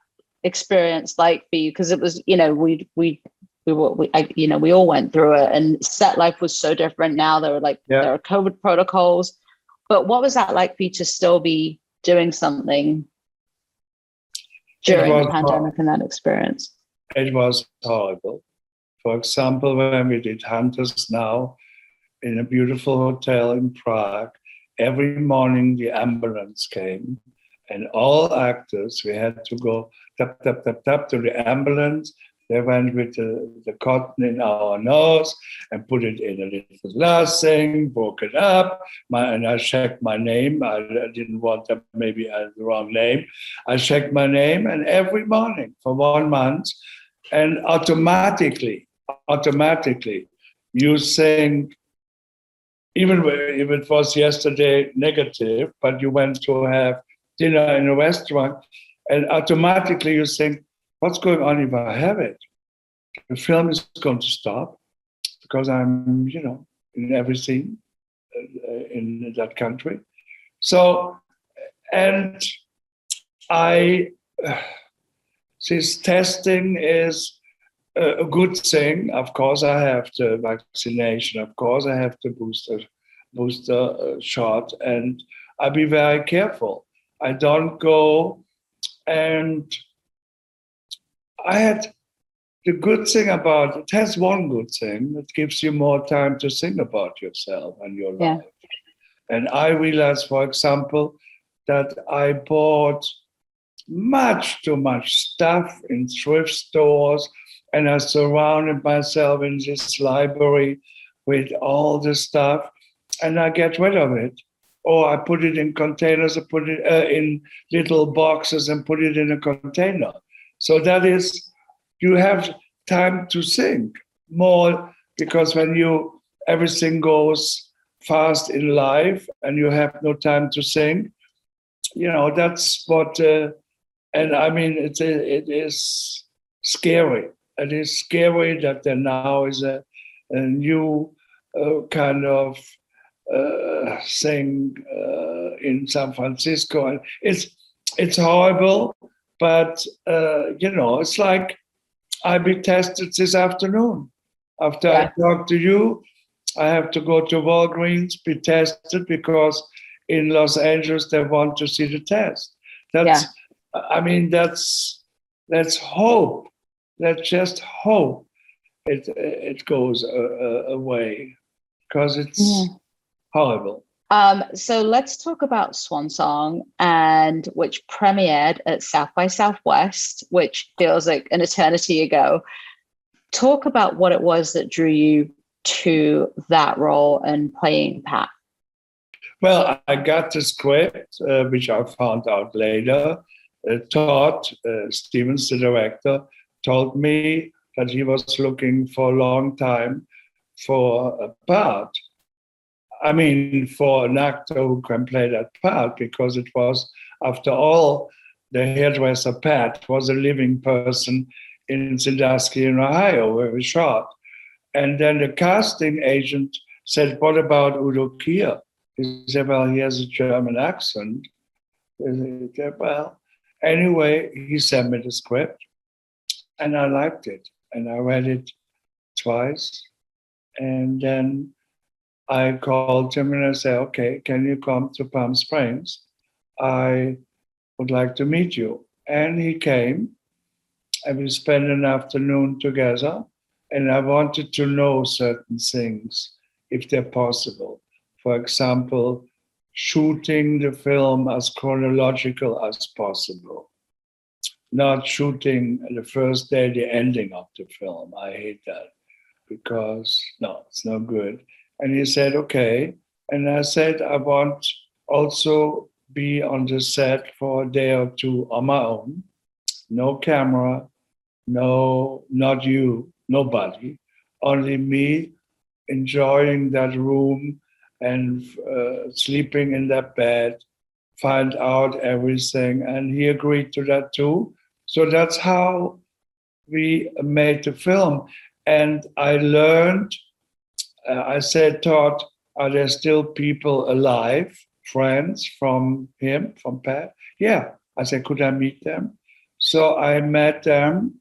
experience like for you? Because it was, we all went through it, and set life was so different now. There are COVID protocols. But what was that like for you to still be doing something during the pandemic and that experience? It was horrible. For example, when we did Hunters Now in a beautiful hotel in Prague, every morning the ambulance came, and all actors, we had to go tap, tap, tap, tap to the ambulance. They went with the cotton in our nose and put it in a little glass thing, broke it up, and I checked my name. I didn't want that, maybe I had the wrong name. I checked my name, and every morning for 1 month, and automatically, you think, even if it was yesterday negative, but you went to have dinner in a restaurant, and automatically you think, what's going on if I have it? The film is going to stop because I'm, in every scene in that country. So, and this testing is a good thing. Of course, I have the vaccination. Of course, I have the booster shot, and I be very careful. I don't go, and I had the good thing about it has one good thing. It gives you more time to think about yourself and your life. And I realized, for example, that I bought much too much stuff in thrift stores, and I surrounded myself in this library with all the stuff, and I get rid of it. Or I put it in containers, I put it in little boxes and put it in a container. So that is, you have time to think more, because when everything goes fast in life and you have no time to think, that's what, and I mean, it is scary. It is scary that there now is a new kind of thing in San Francisco. And it's horrible, but, it's like I be tested this afternoon. After I talk to you, I have to go to Walgreens, be tested, because in Los Angeles, they want to see the test. That's hope. Let's just hope it goes away, because it's horrible. So let's talk about Swan Song, and which premiered at South by Southwest, which feels like an eternity ago. Talk about what it was that drew you to that role and playing Pat. Well, I got the script, which I found out later. Todd Stevens, the director, told me that he was looking for a long time for a part. I mean, for an actor who can play that part, because it was, after all, the hairdresser Pat was a living person in Sandusky in Ohio, where we shot. And then the casting agent said, what about Udo Kier? He said, well, he has a German accent. He said, well, anyway, he sent me the script and I liked it. And I read it twice. And then I called him and I said, okay, can you come to Palm Springs? I would like to meet you. And he came and we spent an afternoon together. And I wanted to know certain things, if they're possible. For example, shooting the film as chronological as possible. Not shooting the first day, the ending of the film. I hate that because, no, it's no good. And he said, okay. And I said, I want also be on the set for a day or two on my own. No camera, no, not you, nobody, only me enjoying that room and sleeping in that bed, find out everything. And he agreed to that too. So that's how we made the film. And I learned, I said, Todd, are there still people alive, friends from him, from Pat? Yeah. I said, could I meet them? So I met them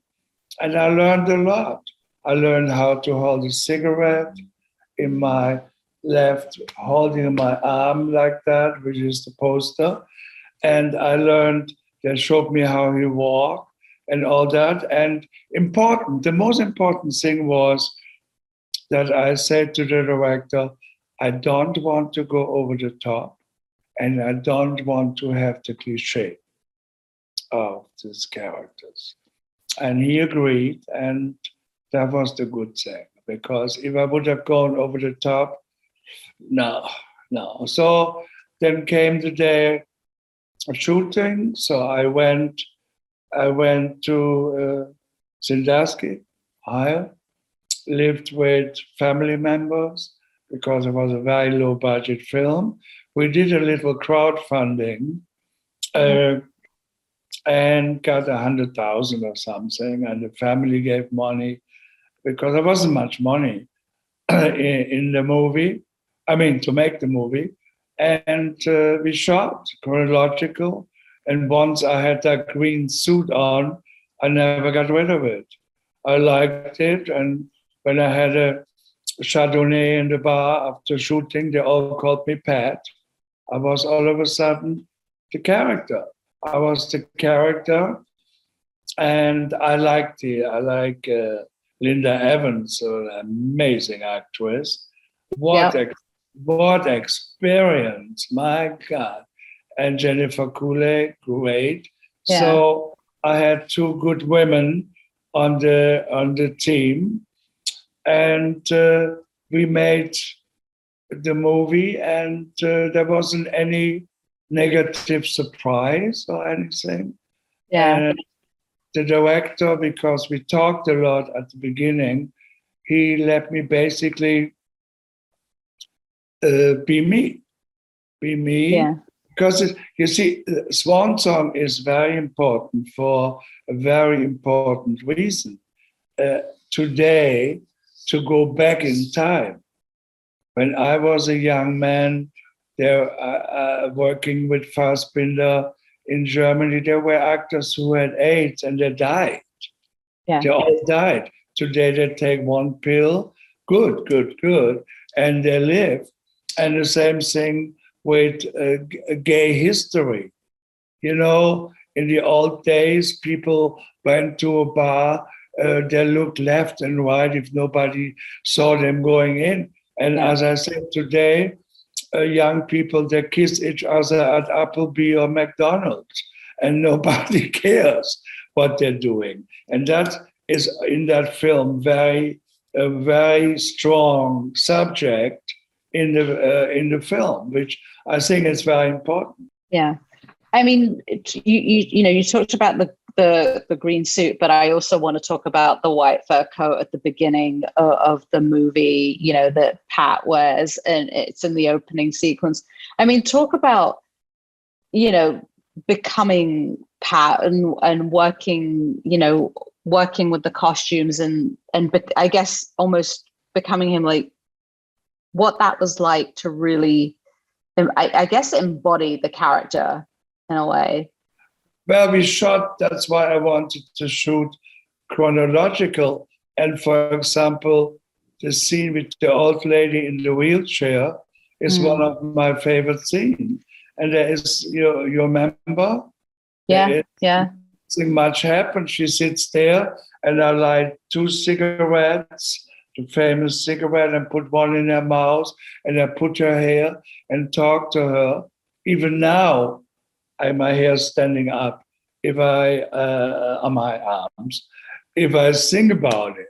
and I learned a lot. I learned how to hold a cigarette in my left, holding my arm like that, which is the poster. And I learned, they showed me how he walked and all that. And the most important thing was that I said to the director, I don't want to go over the top and I don't want to have the cliche of these characters. And he agreed, and that was the good thing, because if I would have gone over the top, no. So then came the day of shooting. So I went to Sandusky, Ohio, lived with family members because it was a very low budget film. We did a little crowdfunding and got 100,000 or something, and the family gave money because there wasn't much money in the movie. I mean, to make the movie. And we shot chronological. And once I had that green suit on, I never got rid of it. I liked it. And when I had a Chardonnay in the bar after shooting, they all called me Pat. I was all of a sudden the character. I was the character. And I like Linda Evans, an amazing actress. What experience, my God. And Jennifer Cooley, great. Yeah. So I had two good women on the team. And we made the movie, and there wasn't any negative surprise or anything. Yeah. And the director, because we talked a lot at the beginning, he let me basically be me. Yeah. Because you see, Swan Song is very important for a very important reason. Today, to go back in time, when I was a young man, there working with Fassbinder in Germany, there were actors who had AIDS and they died. Yeah. They all died. Today they take one pill, good, and they live. And the same thing with gay history. You know, in the old days, people went to a bar, they looked left and right if nobody saw them going in. And as I said today, young people, they kiss each other at Applebee or McDonald's, and nobody cares what they're doing. And that is in that film a very strong subject in the film, which I think is very important. Yeah, I mean, you talked about the green suit, but I also want to talk about the white fur coat at the beginning of the movie, you know, that Pat wears, and it's in the opening sequence. I mean, talk about, you know, becoming Pat and working, you know, working with the costumes and I guess almost becoming him, like what that was like to really, I guess, embody the character in a way. Well, we shot, that's why I wanted to shoot chronological. And for example, the scene with the old lady in the wheelchair is one of my favorite scenes. And there is, you remember? Yeah, yeah. Nothing much happened. She sits there and I light 2 cigarettes, the famous cigarette, and put one in her mouth, and I put her hair and talk to her. Even now, my hair standing up if I on my arms, if I think about it.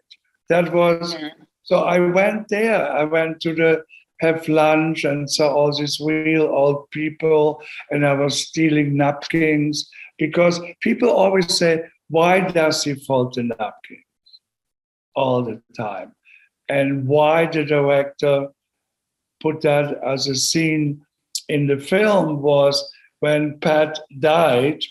That was so I went there. I went to have lunch and saw all these real old people, and I was stealing napkins because people always say, why does he fold the napkins all the time? And why the director put that as a scene in the film was when Pat died,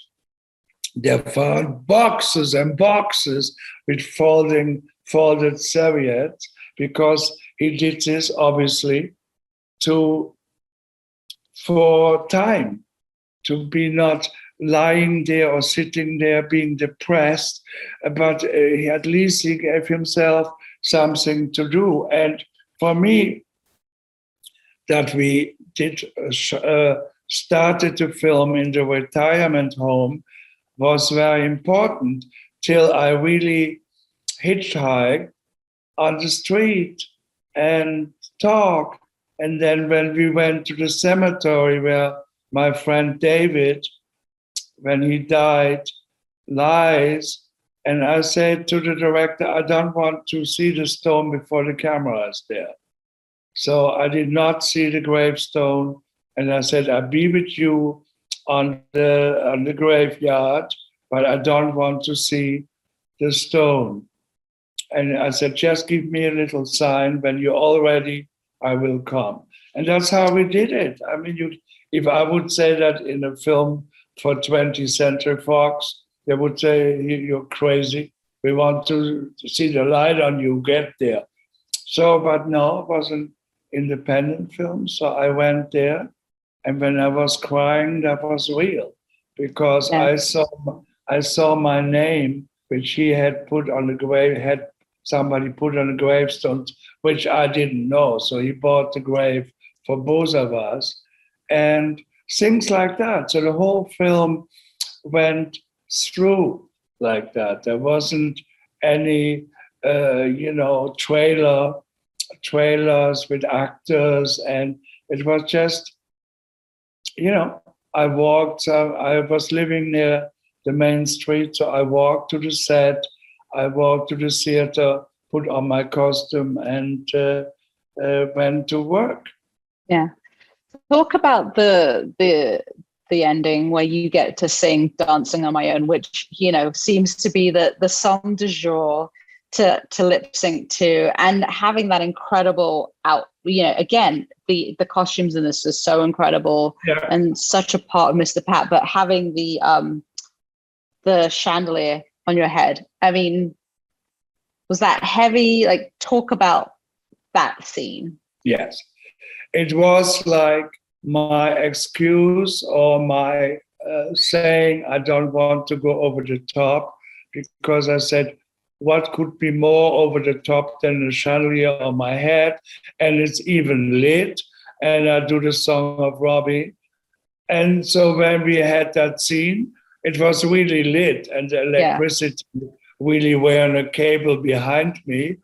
they found boxes and boxes with folded serviettes, because he did this obviously for time, to be not lying there or sitting there being depressed, but at least he gave himself something to do. And for me, that we did started to film in the retirement home was very important, till I really hitchhiked on the street and talk. And then when we went to the cemetery where my friend David, when he died, lies, and I said to the director, I don't want to see the stone before the camera is there. So I did not see the gravestone. And I said, I'll be with you on the graveyard, but I don't want to see the stone. And I said, just give me a little sign. When you're all ready, I will come. And that's how we did it. I mean, if I would say that in a film for 20th Century Fox, they would say, you're crazy. We want to see the light on you, get there. So, but no, it was an independent film. So I went there. And when I was crying, that was real, because I saw my name, which he had put on the grave, had somebody put on the gravestone, which I didn't know. So he bought the grave for both of us, and things like that. So the whole film went through like that. There wasn't any, trailers with actors, and it was just, I walked. I was living near the main street, so I walked to the set. I walked to the theater, put on my costume, and went to work. Yeah, talk about the ending where you get to sing "Dancing on My Own," which seems to be the song du jour to lip sync to, and having that incredible again, the costumes in this is so incredible and such a part of Mr. Pat, but having the chandelier on your head, I mean, was that heavy? Like, talk about that scene. Yes, it was like my excuse, or my saying I don't want to go over the top, because I said, what could be more over the top than the chandelier on my head? And it's even lit. And I do the song of Robbie. And so when we had that scene, it was really lit, and the electricity really were on a cable behind me.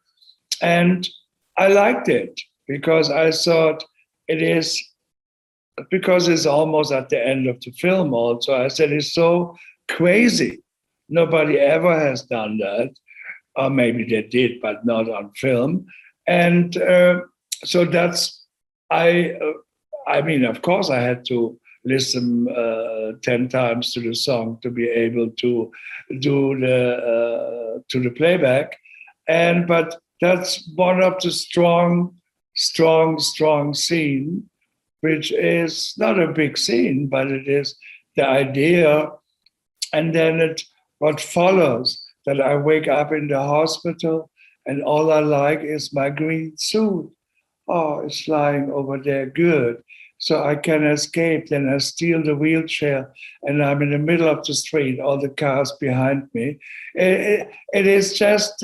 And I liked it, because I thought it is, because it's almost at the end of the film also, I said, it's so crazy. Nobody ever has done that. Or maybe they did, but not on film. And so that's, I mean, of course I had to listen 10 times to the song to be able to do the playback. But that's one of the strong scene, which is not a big scene, but it is the idea. And then what follows, that I wake up in the hospital and all I like is my green suit. Oh, it's lying over there, good. So I can escape. Then I steal the wheelchair and I'm in the middle of the street, all the cars behind me. It is just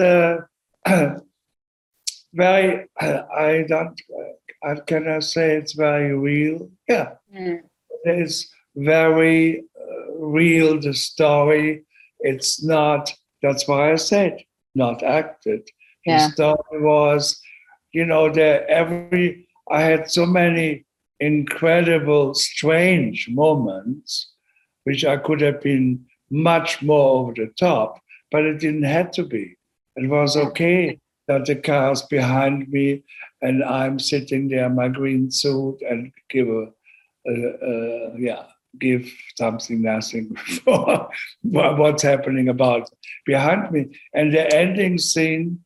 very, how can I say it's very real? Yeah, it's very real, the story. It's not, that's why I said, not acted. The story was, I had so many incredible, strange moments, which I could have been much more over the top, but it didn't have to be. It was okay that the car's behind me and I'm sitting there in my green suit and give something, nothing for what's happening about behind me. And the ending scene,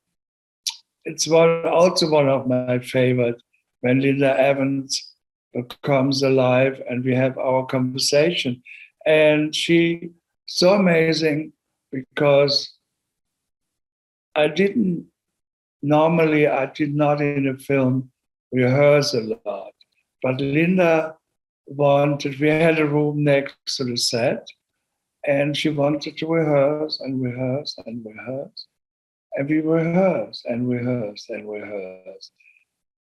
it's also one of my favorite, when Linda Evans comes alive and we have our conversation. And she, so amazing, because I did not in a film rehearse a lot, but Linda we had a room next to the set, and she wanted to rehearse and rehearse and rehearse. And we rehearsed and rehearsed and rehearsed.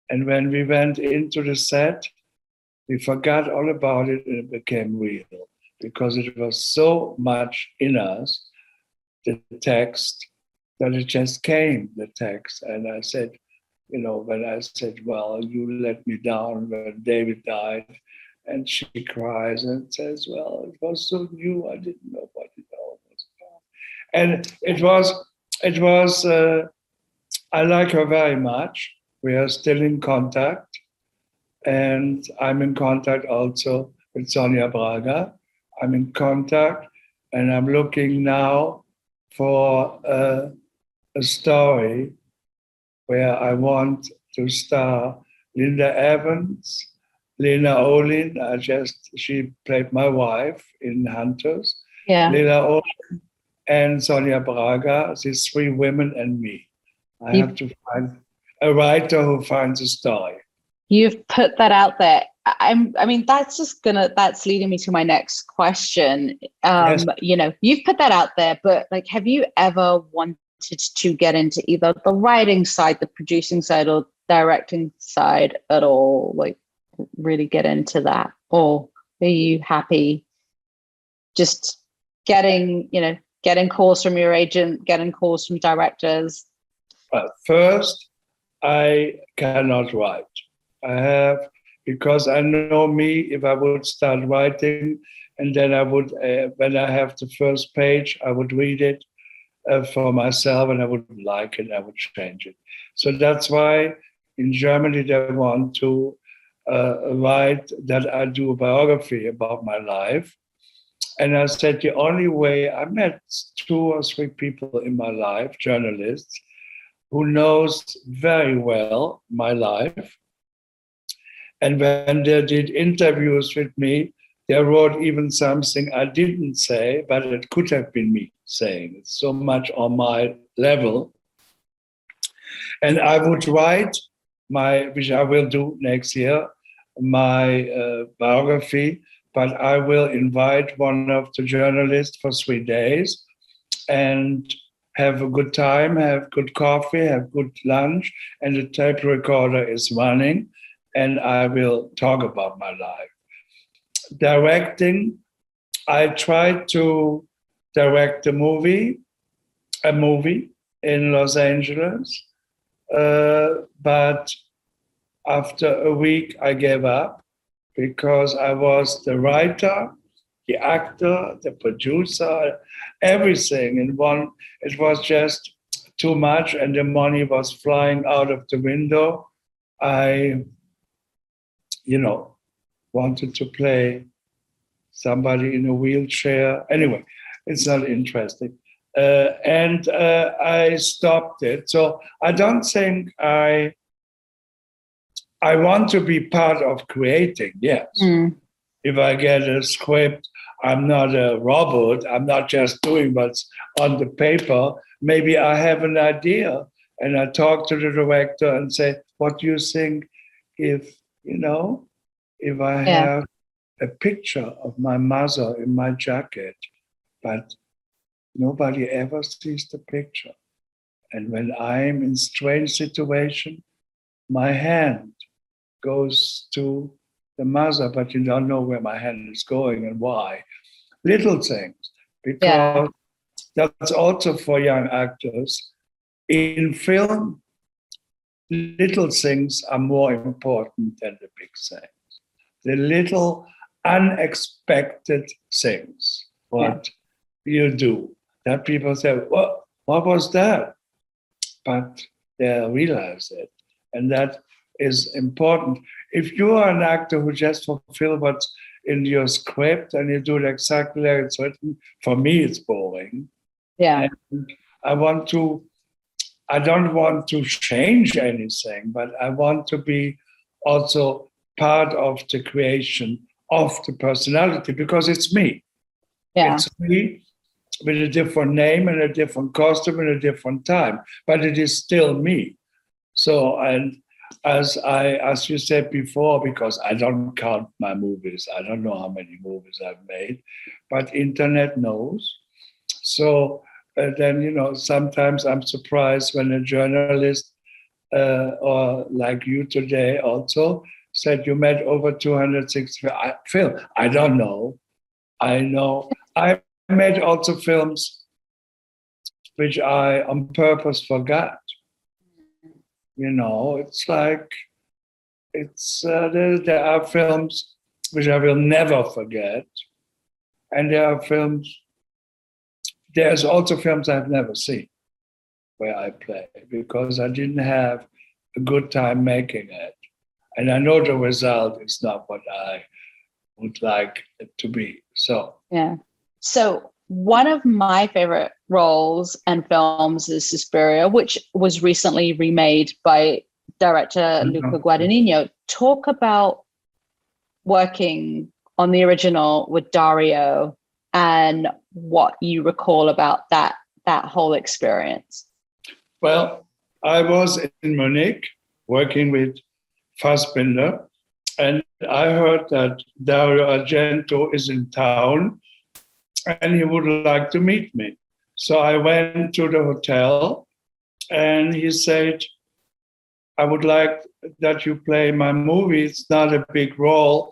And when we went into the set, we forgot all about it and it became real, because it was so much in us, the text, that it just came, the text. And I said, when I said, well, you let me down when David died, and she cries and says, well, it was so new, I didn't know what it all was about. And it was, I like her very much. We are still in contact. And I'm in contact also with Sonia Braga. I'm in contact, and I'm looking now for a story where I want to star Linda Evans, Lena Olin. She played my wife in Hunters. Yeah. Lena Olin and Sonia Braga, these three women and me. I have to find a writer who finds a story. You've put that out there. That's leading me to my next question. Yes. You've put that out there, but have you ever wanted to get into either the writing side, the producing side, or directing side at all? Really get into that? Or are you happy just getting calls from your agent, getting calls from directors? First, I cannot write. Because I know me, if I would start writing, and then I would, when I have the first page, I would read it for myself, and I wouldn't like it, I would change it. So that's why in Germany they want to write that I do a biography about my life. And I said, the only way, I met 2 or 3 people in my life, journalists, who knows very well my life. And when they did interviews with me, they wrote even something I didn't say, but it could have been me saying. It's so much on my level. And I would write which I will do next year, my biography, but I will invite one of the journalists for 3 days and have a good time, have good coffee, have good lunch, and the tape recorder is running, and I will talk about my life. Directing, I tried to direct a movie in Los Angeles, but after a week I gave up, because I was the writer, the actor, the producer, everything in one. It was just too much, and the money was flying out of the window. I, wanted to play somebody in a wheelchair. Anyway, it's not interesting. And I stopped it. So I don't think I want to be part of creating, yes. If I get a script, I'm not a robot. I'm not just doing what's on the paper. Maybe I have an idea and I talk to the director and say, what do you think if I have a picture of my mother in my jacket, but nobody ever sees the picture. And when I'm in strange situation, my hand goes to the mother, but you don't know where my hand is going and why. Little things, because that's also for young actors. In film, little things are more important than the big things. The little unexpected things, what you do, that people say, what was that? But they realize it. And that is important. If you are an actor who just fulfill what's in your script and you do it exactly like it's written, for me, it's boring. Yeah. And I don't want to change anything, but I want to be also part of the creation of the personality, because it's me. Yeah. It's me with a different name and a different costume and a different time, but it is still me. So, and as you said before, because I don't count my movies, I don't know how many movies I've made, but internet knows. So then, sometimes I'm surprised when a journalist or like you today also said you made over 260 films. I don't know. I know. I made also films which I on purpose forgot. It's like, there are films which I will never forget. And there's also films I've never seen where I play because I didn't have a good time making it. And I know the result is not what I would like it to be. So, yeah. So one of my favorite roles and films is Suspiria, which was recently remade by director Luca Guadagnino. Talk about working on the original with Dario and what you recall about that whole experience. Well, I was in Munich working with Fassbinder, and I heard that Dario Argento is in town and he would like to meet me. So I went to the hotel and he said, I would like that you play my movie. It's not a big role,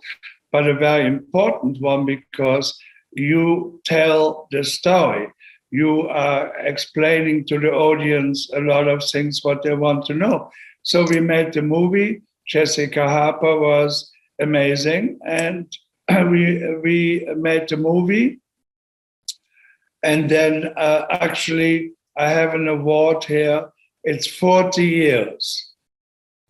but a very important one because you tell the story. You are explaining to the audience a lot of things, what they want to know. So we made the movie. Jessica Harper was amazing. And we made the movie. And then actually, I have an award here. It's 40 years.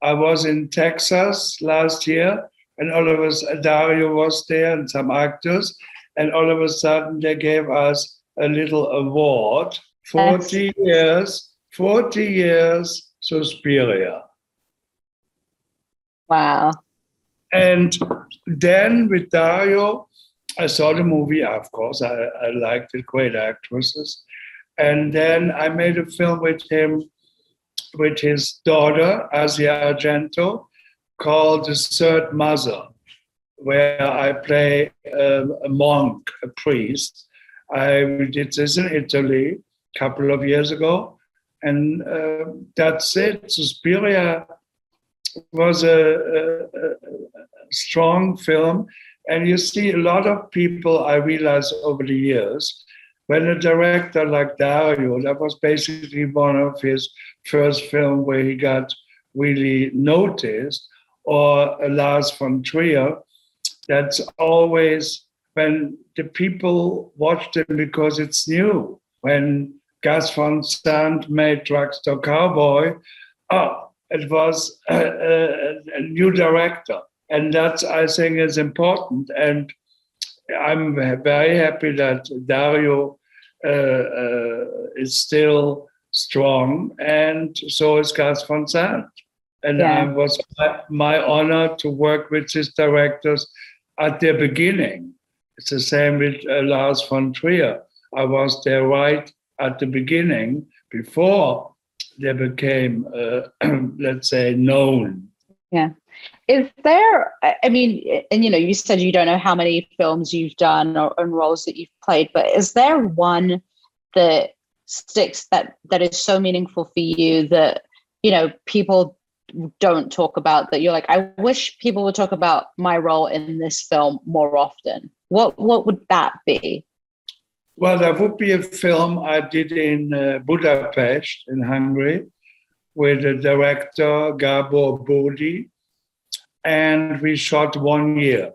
I was in Texas last year, and all of us, Dario was there and some actors, and all of a sudden they gave us a little award. 40 years, Suspiria. Wow. And then with Dario, I saw the movie, of course. I liked it, great actresses. And then I made a film with him, with his daughter, Asia Argento, called The Third Mother, where I play a monk, a priest. I did this in Italy a couple of years ago. And that's it. Suspiria was a strong film. And you see a lot of people, I realized over the years, when a director like Dario, that was basically one of his first films where he got really noticed, or Lars von Trier, that's always when the people watch them because it's new. When Gus Van Sant made Drugstore Cowboy, it was a new director. And that, I think, is important. And I'm very happy that Dario is still strong, and so is Lars von Trier. And it was my honor to work with these directors at their beginning. It's the same with Lars von Trier. I was there right at the beginning, before they became, let's say, known. Yeah. Is there, I mean, and you said you don't know how many films you've done and roles that you've played, but is there one that sticks that is so meaningful for you that, people don't talk about, that you're like, I wish people would talk about my role in this film more often? What would that be? Well, there would be a film I did in Budapest in Hungary with the director Garbo Bodi, and we shot 1 year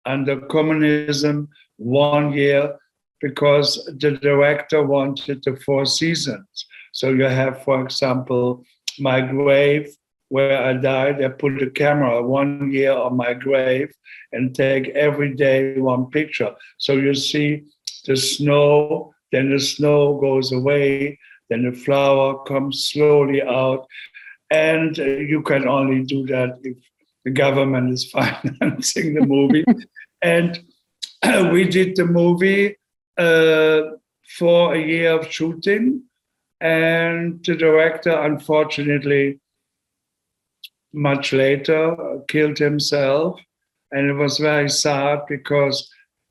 under communism, 1 year, because the director wanted the 4 seasons. So you have, for example, my grave where I died. I put a camera 1 year on my grave and take every day one picture. So you see the snow, then the snow goes away, then the flower comes slowly out. And you can only do that if the government is financing the movie. And we did the movie for a year of shooting. And the director, unfortunately, much later killed himself. And it was very sad because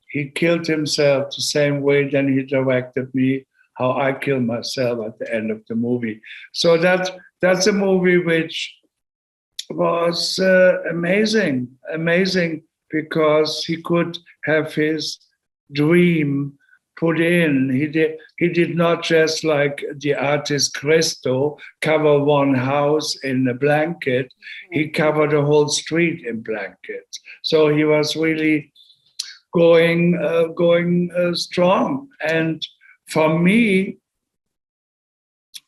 he killed himself the same way then he directed me, how I killed myself at the end of the movie. So that's a movie which was amazing because he could have his dream put in. He did not just like the artist Cristo cover one house in a blanket. He covered the whole street in blankets. So he was really going strong. And for me,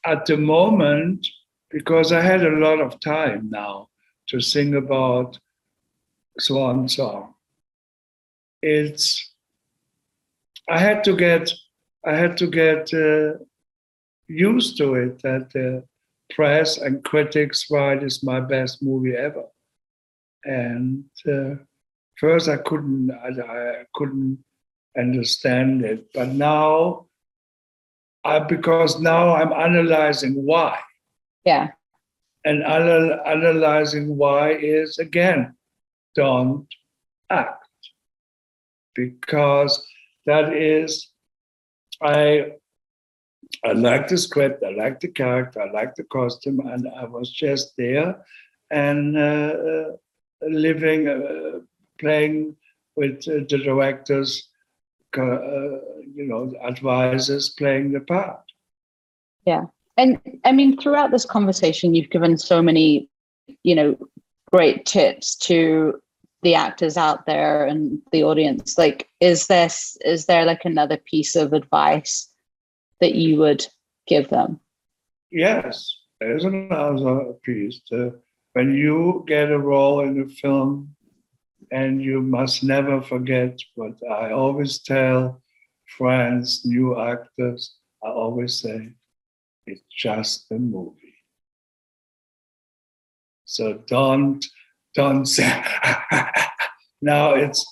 at the moment, because I had a lot of time now to sing about Swan Song, I had to get used to it, that the press and critics write it's my best movie ever. And first I couldn't understand it, but now because now I'm analyzing why. Yeah. And analyzing why is, again, don't act. Because that is, I like the script, I like the character, I like the costume, and I was just there and playing with the directors, advisors, playing the part. Yeah. And I mean, throughout this conversation, you've given so many, great tips to the actors out there and the audience. Like, is there like another piece of advice that you would give them? Yes, there's another piece. When you get a role in a film, and you must never forget what I always tell friends, new actors, I always say, it's just a movie. So don't say, now is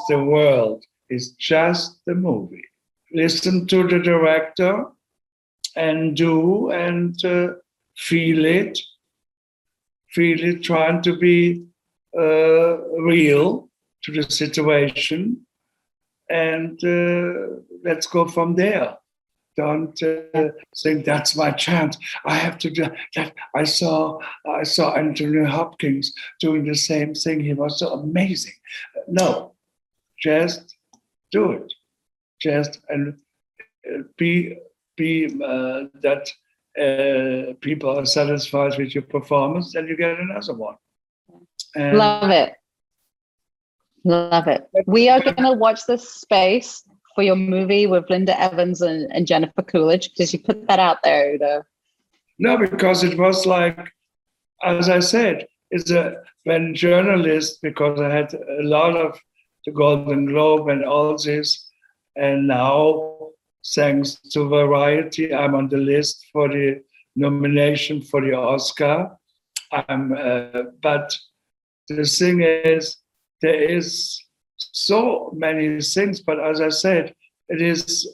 the world. It's just the movie. Listen to the director and feel it, trying to be real to the situation, and let's go from there. Don't think that's my chance. I have to do that. I saw Anthony Hopkins doing the same thing. He was so amazing. No, just do it. Just and be that people are satisfied with your performance, and you get another one. And love it. We are going to watch this space for your movie with Linda Evans and Jennifer Coolidge, because you put that out there, Udo. No, because it was like, as I said, when journalists, because I had a lot of the Golden Globe and all this. And now, thanks to Variety, I'm on the list for the nomination for the Oscar. But the thing is, there is so many things, but as I said, it is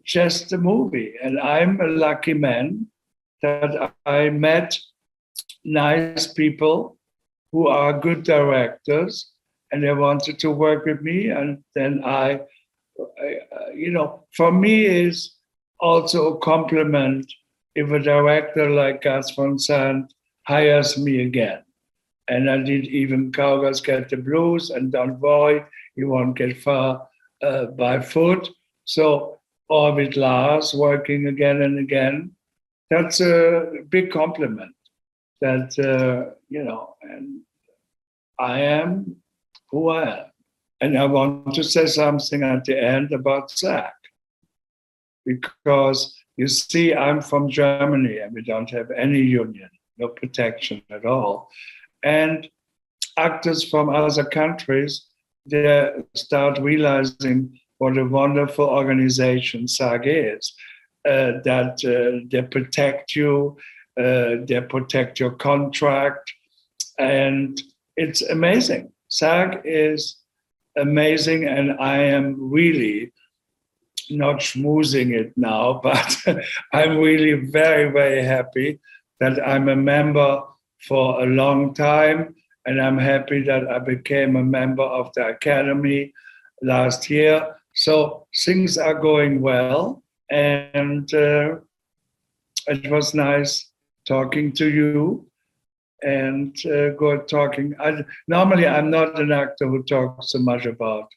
just a movie. And I'm a lucky man that I met nice people who are good directors, and they wanted to work with me. And then I for me is also a compliment if a director like Lars von Trier hires me again. And I did even Cowgirls Get the Blues, and don't worry, you won't get far by foot. So, or with Lars working again and again, that's a big compliment. That, and I am who I am. And I want to say something at the end about SAG. Because you see, I'm from Germany and we don't have any union, no protection at all. And actors from other countries, they start realizing what a wonderful organization SAG is, that they protect you, they protect your contract, and it's amazing. SAG is amazing, and I am really not schmoozing it now, but I'm really very, very happy that I'm a member for a long time, and I'm happy that I became a member of the Academy last year. So things are going well, and it was nice talking to you and talking. Normally, I'm not an actor who talks so much about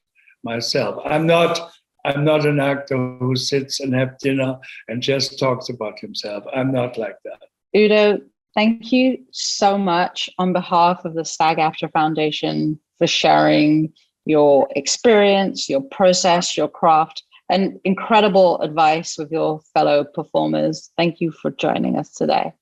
myself. I'm not an actor who sits and have dinner and just talks about himself. I'm not like that. Udo, thank you so much on behalf of the SAG-AFTRA Foundation for sharing your experience, your process, your craft, and incredible advice with your fellow performers. Thank you for joining us today.